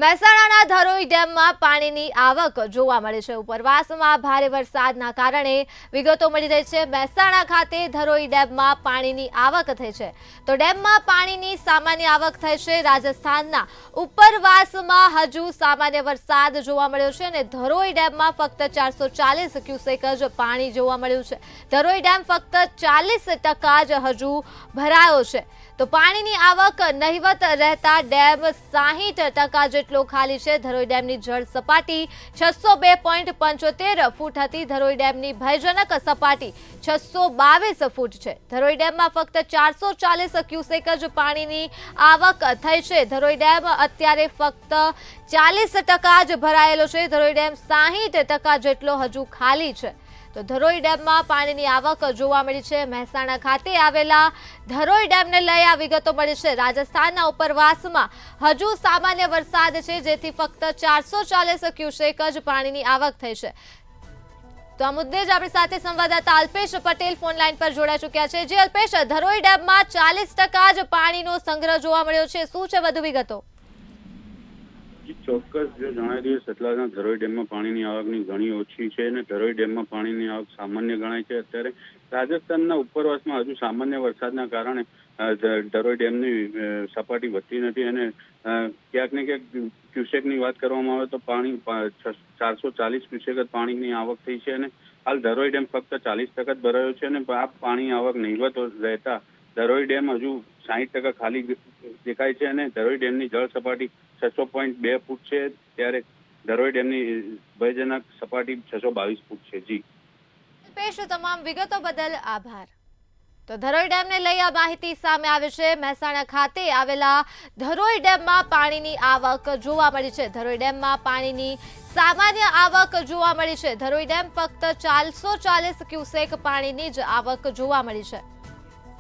મહેસાણાના ધરોઈ ડેમમાં પાણીની આવક જોવા મળે છે। ઉપરવાસમાં ભારે વરસાદના કારણે વિગતો મળી રહી છે। મહેસાણા ખાતે ધરોઈ ડેમમાં પાણીની આવક થઈ છે, તો ડેમમાં પાણીની સામાન્ય આવક થઈ છે। રાજસ્થાનના ઉપરવાસમાં હજુ સામાન્ય વરસાદ જોવા મળ્યો છે અને ધરોઈ ડેમમાં ફક્ત 440 ક્યુસેક જ પાણી જોવા મળ્યું છે। ધરોઈ ડેમ ફક્ત 40% જ હજુ ભરાયો છે, તો પાણીની આવક નહિવત રહેતા ડેમ 60% જેટલો ખાલી છે। ધરોઈ ડેમની જળ સપાટી 602.75 ફૂટ હતી। ધરોઈ ડેમની ભયજનક સપાટી 622 ફૂટ છે। ધરોઈ ડેમમાં ફક્ત 440 ક્યુસેક જ પાણીની આવક થઈ છે। ધરોઈ ડેમ અત્યારે ફક્ત 40% જ ભરાયેલો છે। ધરોઈ ડેમ 60% જેટલો હજુ ખાલી છે। તો ધરોઈ ડેમમાં પાણીની આવક જોવા મળી છે। મહેસાણા ખાતે આવેલા ધરોઈ ડેમને લઈ આ વિગતો મળી છે। રાજસ્થાનના ઉપરવાસમાં હજુ સામાન્ય વરસાદ છે, જેથી ફક્ત 440 ક્યુસેક જ પાણીની આવક થઈ છે। તો આ મુદ્દે જ આપણી સાથે સંવાદદાતા અલ્પેશ પટેલ ફોન લાઈન પર જોડાઈ ચૂક્યા છે। જે અલ્પેશ, ધરોઈ ડેમમાં 40% જ પાણીનો સંગ્રહ જોવા મળ્યો છે, શું છે વધુ વિગતો? ચોક્કસ જો જણાવી દઈએ, સતલાજના ધરોઈ ડેમમાં પાણીની આવકની ઘણી ઓછી છે અને ધરોઈ ડેમમાં પાણીની આવક સામાન્ય ગણાય છે। અત્યારે રાજસ્થાનના ઉપરવાસમાં હજુ સામાન્ય વરસાદના કારણે ધરોઈ ડેમની સપાટી વધતી નથી અને ક્યાંક ને ક્યાંક ક્યુસેકની વાત કરવામાં આવે તો પાણી 440 ક્યુસેક જ પાણીની આવક થઈ છે અને હાલ ધરોઈ ડેમ ફક્ત 40% જ ભરાયો છે અને આ પાણી આવક નહિવત રહેતા ધરોઈ ડેમ હજુ 60% ખાલી દેખાય છે અને ધરોઈ ડેમની જળ સપાટી 600.2 ફૂટ છે, ત્યારે ધરોઈ ડેમની ભયજનક સપાટી 622 ફૂટ છે। જી અલ્પેશ, તમામ વિગતો બદલ આભાર। તો ધરોઈ ડેમને લઈ આ માહિતી સામે આવી છે। મહેસાણા ખાતે આવેલા ધરોઈ ડેમમાં પાણીની આવક જોવા મળી છે। ધરોઈ ડેમમાં પાણીની સામાન્ય આવક જોવા મળી છે। ધરોઈ ડેમ ફક્ત 440 ક્યુસેક પાણીની જ આવક જોવા મળી છે।